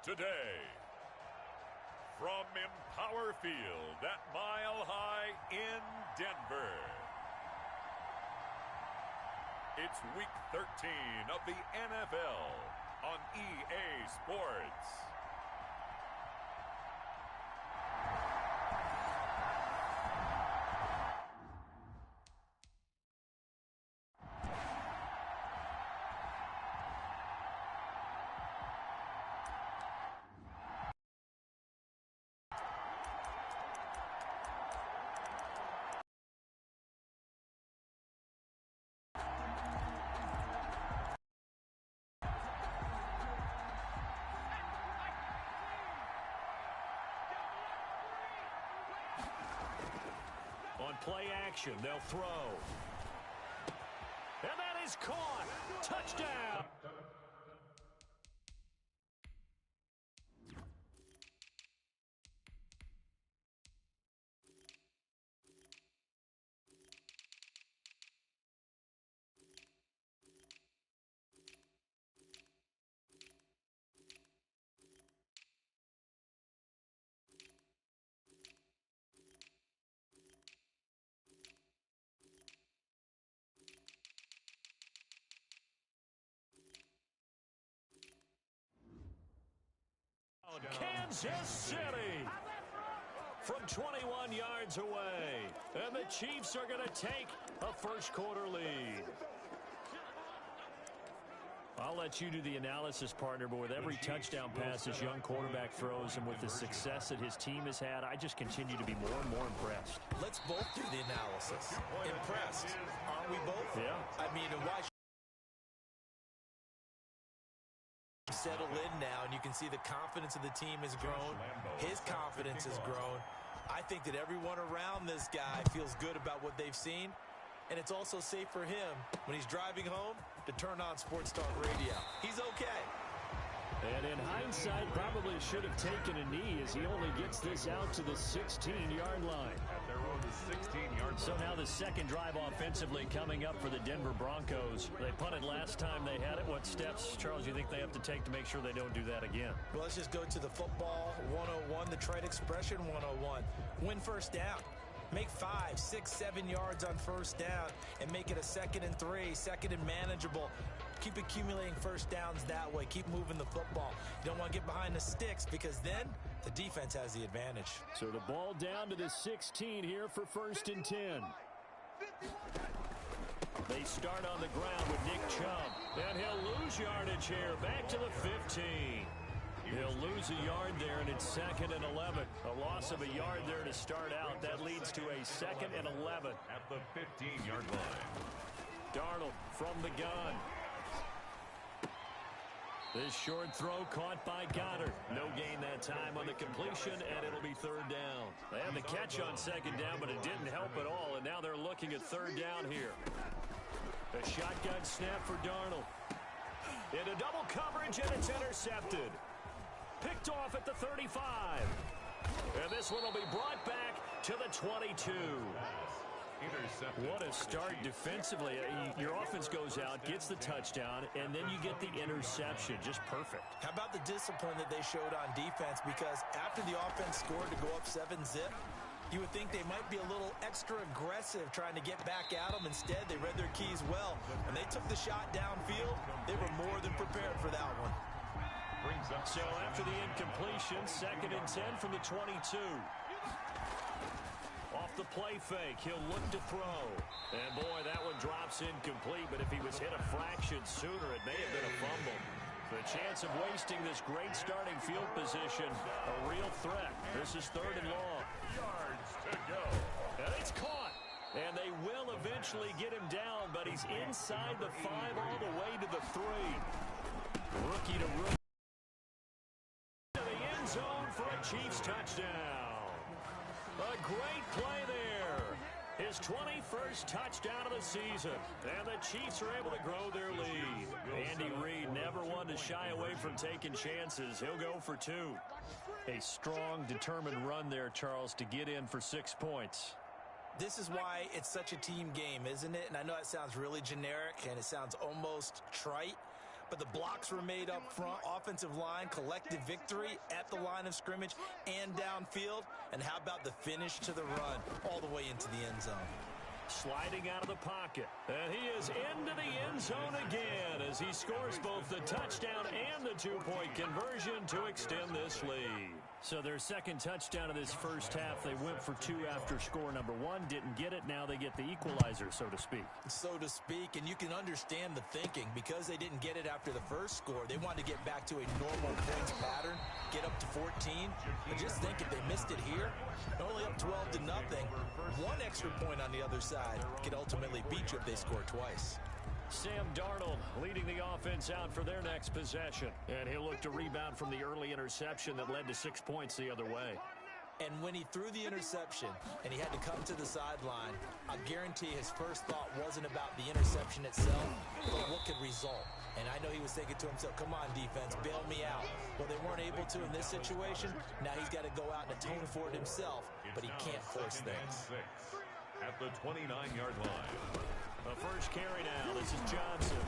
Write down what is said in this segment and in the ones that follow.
today. From Empower Field at Mile High in Denver. It's Week 13 of the NFL on EA Sports. On play action, they'll throw. And that is caught. Touchdown. Kansas City from 21 yards away. And the Chiefs are going to take a first-quarter lead. I'll let you do the analysis, partner, but with every touchdown pass this young quarterback throws and with the success that his team has had, I just continue to be more and more impressed. Let's both do the analysis. Impressed. Aren't we both? Yeah. I mean, and why settle in now, and you can see the confidence of the team has grown. His confidence has grown. I think that everyone around this guy feels good about what they've seen, and it's also safe for him when he's driving home to turn on Sports Talk Radio. He's okay. And in hindsight, probably should have taken a knee as he only gets this out to the 16-yard line. At their own 16-yard line. So now the second drive offensively coming up for the Denver Broncos. They punted last time they had it. What steps, Charles, you think they have to take to make sure they don't do that again? Well, let's just go to the football 101, the trade expression 101. Win first down. Make 5, 6, 7 yards on first down and make it a 2nd and 3, second and manageable. Keep accumulating first downs that way. Keep moving the football. You don't want to get behind the sticks because then the defense has the advantage. So the ball down to the 16 here for 1st and 10. They start on the ground with Nick Chubb. And he'll lose yardage here. Back to the 15. He'll lose a yard there, and it's 2nd and 11. A loss of a yard there to start out. That leads to a 2nd and 11. At the 15-yard line. Darnold from the gun. This short throw caught by Goddard. No gain that time on the completion, and it'll be 3rd down. They had the catch on 2nd down, but it didn't help at all, and now they're looking at 3rd down here. A shotgun snap for Darnold. Into double coverage, and it's intercepted. Picked off at the 35. And this one will be brought back to the 22. What a start defensively. Your offense goes out, gets the touchdown, and then you get the interception. Just perfect. How about the discipline that they showed on defense? Because after the offense scored to go up 7-zip, you would think they might be a little extra aggressive trying to get back at them. Instead, they read their keys well. When they took the shot downfield, they were more than prepared for that one. So after the incompletion, 2nd and 10 from the 22. Off the play fake, he'll look to throw. And boy, that one drops incomplete, but if he was hit a fraction sooner, it may have been a fumble. The chance of wasting this great starting field position, a real threat. This is 3rd and long. Yards to go. And it's caught. And they will eventually get him down, but he's inside the 5 all the way to the 3. Rookie to rookie. To the end zone for a Chiefs touchdown. A great play there. His 21st touchdown of the season. And the Chiefs are able to grow their lead. Andy Reid never one to shy away from taking chances. He'll go for 2. A strong, determined run there, Charles, to get in for 6 points. This is why it's such a team game, isn't it? And I know it sounds really generic and it sounds almost trite, but the blocks were made up front. Offensive line, collective victory at the line of scrimmage and downfield. And how about the finish to the run all the way into the end zone? Sliding out of the pocket. And he is into the end zone again as he scores both the touchdown and the two-point conversion to extend this lead. So their second touchdown of this first half, they went for two after score number one. Didn't get it. Now they get the equalizer, so to speak. So to speak, and you can understand the thinking. Because they didn't get it after the first score, they wanted to get back to a normal points pattern, get up to 14. But just think, if they missed it here, they're only up 12-0. One extra point on the other side could ultimately beat you if they score twice. Sam Darnold leading the offense out for their next possession. And he'll look to rebound from the early interception that led to 6 points the other way. And when he threw the interception and he had to come to the sideline, I guarantee his first thought wasn't about the interception itself, but what could result. And I know he was thinking to himself, come on, defense, bail me out. Well, they weren't able to in this situation. Now he's got to go out and atone for it himself, but he can't force things. At the 29-yard line. A first carry now. This is Johnson.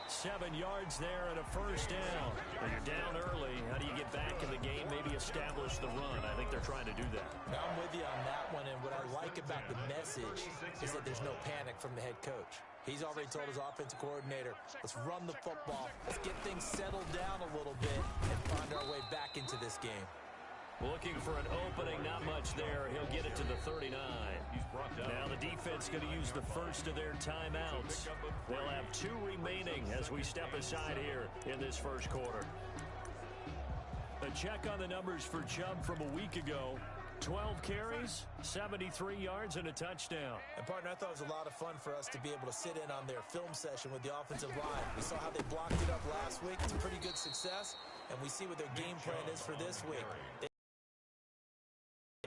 7 yards there and a first down. When you're down early, how do you get back in the game, maybe establish the run? I think they're trying to do that. Now I'm with you on that one, and what I like about the message is that there's no panic from the head coach. He's already told his offensive coordinator, let's run the football, let's get things settled down a little bit and find our way back into this game. Looking for an opening, not much there. He'll get it to the 39. Now the defense going to use the first of their timeouts. They'll have 2 remaining as we step aside here in this first quarter. A check on the numbers for Chubb from a week ago. 12 carries, 73 yards, and a touchdown. And, partner, I thought it was a lot of fun for us to be able to sit in on their film session with the offensive line. We saw how they blocked it up last week. It's a pretty good success, and we see what their game plan is for this week.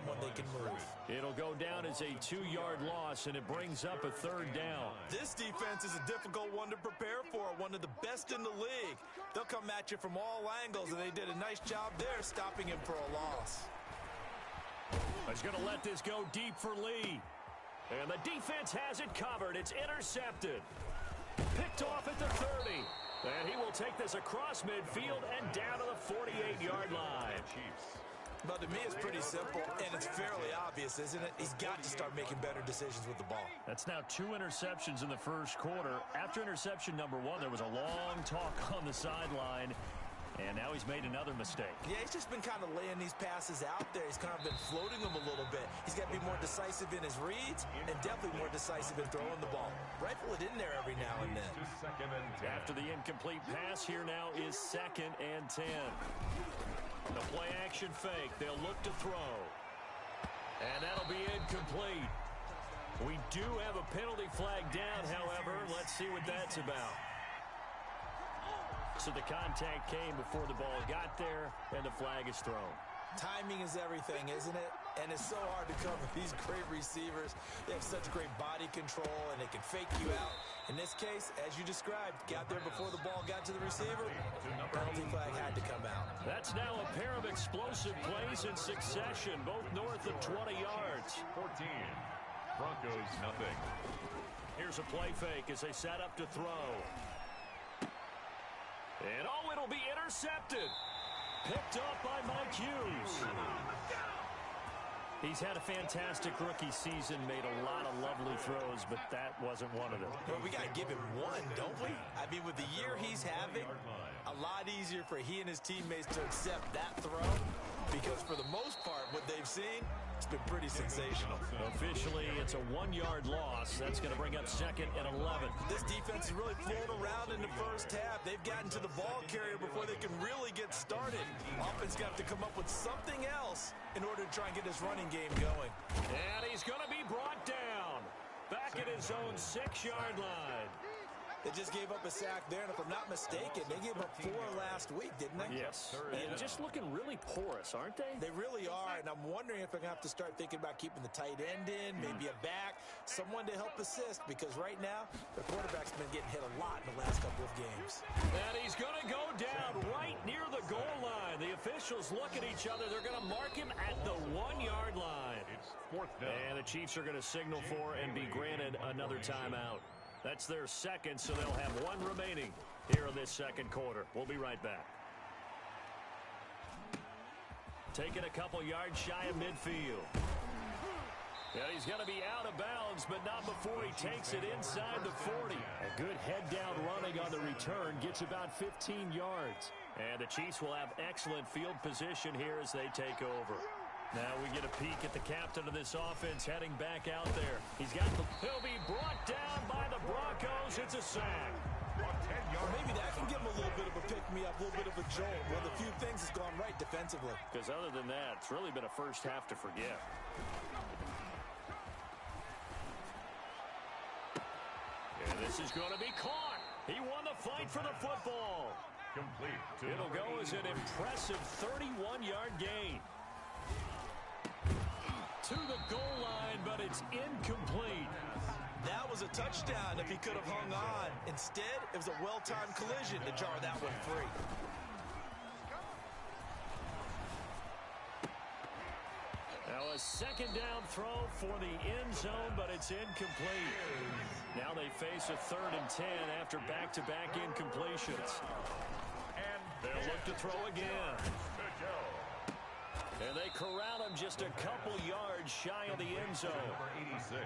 When they can move. It'll go down as a 2-yard loss, and it brings up a third down. This defense is a difficult one to prepare for, one of the best in the league. They'll come at you from all angles, and they did a nice job there stopping him for a loss. He's going to let this go deep for Lee. And the defense has it covered. It's intercepted. Picked off at the 30. And he will take this across midfield and down to the 48-yard line. But to me, it's pretty simple, and it's fairly obvious, isn't it? He's got to start making better decisions with the ball. That's now 2 interceptions in the first quarter. After interception number 1, there was a long talk on the sideline, and now he's made another mistake. Yeah, he's just been kind of laying these passes out there. He's kind of been floating them a little bit. He's got to be more decisive in his reads and definitely more decisive in throwing the ball. Rifle it in there every now and then. After the incomplete pass, here now is 2nd and 10. The play action fake. They'll look to throw. And that'll be incomplete. We do have a penalty flag down, however. Let's see what that's about. So the contact came before the ball got there, and the flag is thrown. Timing is everything, isn't it? And it's so hard to cover these great receivers. They have such great body control, and they can fake you out. In this case, as you described, got there before the ball got to the receiver. Penalty flag had to come out. That's now a pair of explosive plays in succession, both north of 20 yards. 14. Broncos, nothing. Here's a play fake as they set up to throw. And, oh, it'll be intercepted. Picked up by Mike Hughes. He's had a fantastic rookie season, made a lot of lovely throws, but that wasn't one of them. Well, we got to give him one, don't we? I mean, with the year he's having, a lot easier for he and his teammates to accept that throw, because for the most part, what they've seen, it's been pretty sensational. Officially, it's a 1-yard loss. That's going to bring up 2nd and 11. This defense is really flown around in the first half. They've gotten to the ball carrier before they can really get started. Offense got to come up with something else in order to try and get this running game going. And he's going to be brought down. Back at his own 6-yard line. They just gave up a sack there, and if I'm not mistaken, they gave up 4 last week, didn't they? Yes. And just looking really porous, aren't they? They really are, and I'm wondering if they're going to have to start thinking about keeping the tight end in, maybe a back, someone to help assist, because right now, the quarterback's been getting hit a lot in the last couple of games. And he's going to go down right near the goal line. The officials look at each other. They're going to mark him at the 1-yard line. It's 4th down. And the Chiefs are going to signal for and be granted another timeout. That's their second, so they'll have 1 remaining. here in this second quarter. We'll be right back. Taking a couple yards shy of midfield. And he's going to be out of bounds, but not before he takes it inside the 40. A good head-down running on the return gets about 15 yards. And the Chiefs will have excellent field position here as they take over. Now we get a peek at the captain of this offense heading back out there. He'll be brought down by the Broncos. It's a sack. Well, maybe that can give him a little bit of a pick-me-up, a little bit of a jolt. Well, the few things has gone right defensively. Because other than that, it's really been a first half to forget. And this is going to be caught. He won the fight for the football. Complete. It'll go as an impressive 31-yard gain. To the goal line, but it's incomplete. That was a touchdown if he could have hung on. Instead, it was a well-timed collision to jar that one free. Now a second down throw for the end zone, but it's incomplete. Now they face a 3rd and 10 after back-to-back incompletions. And they'll look to throw again. And they corral him just a couple yards shy of the end zone.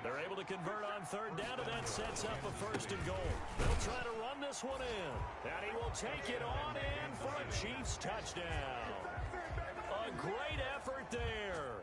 They're able to convert on 3rd down, and that sets up a 1st and goal. They'll try to run this one in. And he will take it on in for a Chiefs touchdown. A great effort there.